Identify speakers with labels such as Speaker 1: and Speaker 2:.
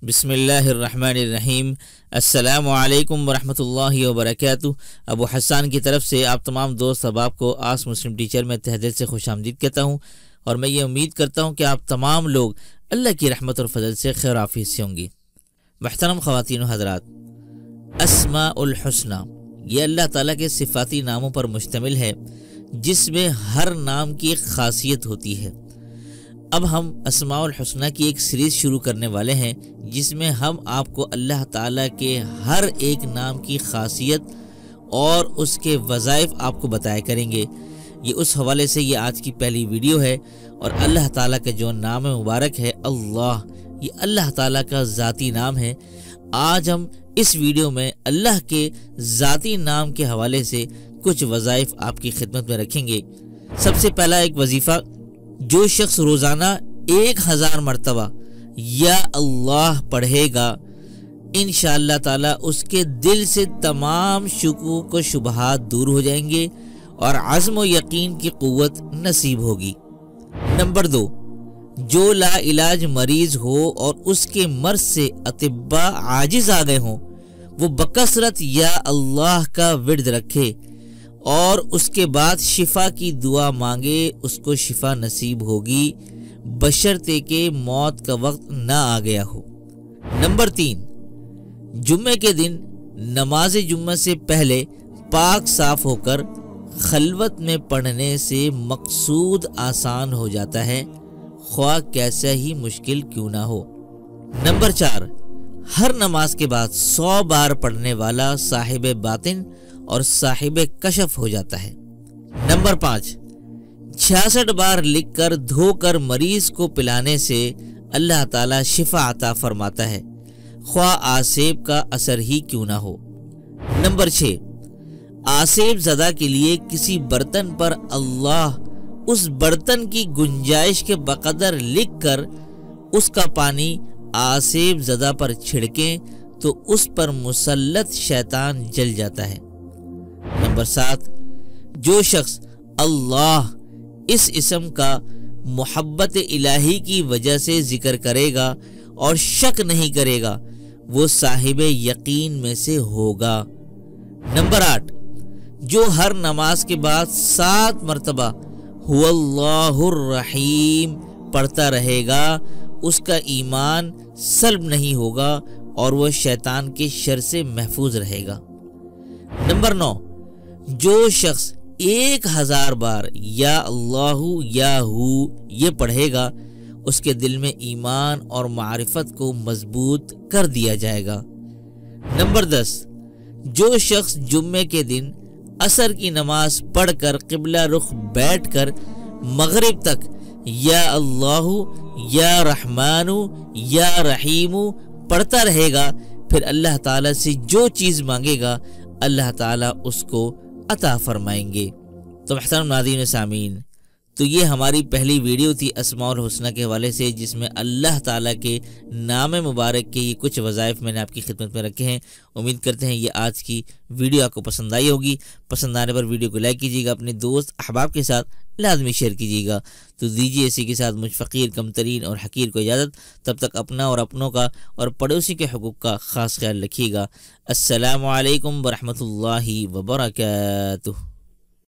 Speaker 1: बिस्मिल्लाहिर्रहमानिर्रहीम। अस्सलामु अलैकुम वरहमतुल्लाहि वबरकातुहू। अबू हसन की तरफ से आप तमाम दोस्त अहबाब को आस मुस्लिम टीचर में तहे से खुशामदीद कहता हूँ और मैं ये उम्मीद करता हूँ कि आप तमाम लोग अल्लाह की रहमत और फजल से खैर आफियत से होंगी। मुहतरम ख़वातीन व हज़रात, अस्माउल हुस्ना ये अल्लाह ताला के सिफ़ाती नामों पर मुश्तमिल है जिसमें हर नाम की एक ख़ासियत होती है। अब हम अस्माउल हुस्ना की एक सीरीज़ शुरू करने वाले हैं जिसमें हम आपको अल्लाह ताला के हर एक नाम की खासियत और उसके वज़ाइफ आपको बताया करेंगे। ये उस हवाले से ये आज की पहली वीडियो है और अल्लाह ताला का जो नाम मुबारक है अल्लाह, ये अल्लाह ताला का ज़ाती नाम है। आज हम इस वीडियो में अल्लाह के ज़ाती नाम के हवाले से कुछ वज़ाइफ आपकी खिदमत में रखेंगे। सबसे पहला एक वजीफ़ा, जो शख्स रोज़ाना 1000 मरतबा या अल्लाह पढ़ेगा इंशाअल्लाह ताला उसके दिल से तमाम शुकूक व शुबहात दूर हो जाएंगे और अज़्म व यकीन की क़ुव्वत नसीब होगी। नंबर 2, जो ला इलाज मरीज़ हो और उसके मर्ज़ से अतिब्बा आजिज़ आ गए हों, वो बकसरत या अल्लाह का विर्द रखे और उसके बाद शिफा की दुआ मांगे, उसको शिफा नसीब होगी बशर्ते के मौत का वक्त ना आ गया हो। नंबर 3, जुम्मे के दिन नमाज जुम्मा से पहले पाक साफ होकर खलवत में पढ़ने से मकसूद आसान हो जाता है, ख्वाह कैसा ही मुश्किल क्यों ना हो। नंबर 4, हर नमाज के बाद 100 बार पढ़ने वाला साहिब बातिन और साहिब कशफ हो जाता है। नंबर 5, 66 बार लिखकर धोकर मरीज को पिलाने से अल्लाह ताला शिफा अता फरमाता है, ख्वाह आसेब का असर ही क्यों ना हो। नंबर 6, आसेब ज़दा के लिए किसी बर्तन पर अल्लाह उस बर्तन की गुंजाइश के बकदर लिखकर उसका पानी आसेब ज़दा पर छिड़कें तो उस पर मुसल्लत शैतान जल जाता है। नंबर 7, जो शख्स अल्लाह इस इसम का मोहब्बत इलाही की वजह से जिक्र करेगा और शक नहीं करेगा, वो साहिब यकीन में से होगा। नंबर 8, जो हर नमाज के बाद 7 मरतबा हुवल्लाहुर रहीम पढ़ता रहेगा, उसका ईमान सल्ब नहीं होगा और वह शैतान के शर से महफूज रहेगा। नंबर 9, जो शख्स 1000 बार या अल्लाहु या हू ये पढ़ेगा, उसके दिल में ईमान और मारिफत को मजबूत कर दिया जाएगा। नंबर 10, जो शख्स जुम्मे के दिन असर की नमाज पढ़कर क़िबला रुख बैठकर मगरिब तक या अल्लाहु या रहमानु या रहीमु पढ़ता रहेगा, फिर अल्लाह ताला से जो चीज़ मांगेगा अल्लाह ताला उसको अता फरमाएंगे। तो मुहतरम नाज़रीन सामीन, तो ये हमारी पहली वीडियो थी अस्माउल हुस्ना के हवाले से जिसमें अल्लाह ताला के नाम मुबारक के ये कुछ वज़ाइफ मैंने आपकी खिदमत में रखे हैं। उम्मीद करते हैं ये आज की वीडियो आपको पसंद आई होगी। पसंद आने पर वीडियो को लाइक कीजिएगा, अपने दोस्त अहबाब के साथ लाजमी शेयर कीजिएगा। तो दीजिए इसी के साथ मुझ फ़कीर कमतरीन और हकीर को इजाज़त। तब तक अपना और अपनों का और पड़ोसी के हुकूक़ का ख़ास ख्याल रखिएगा। अस्सलामु अलैकुम वरहमतुल्लाहि वबरकातुहू।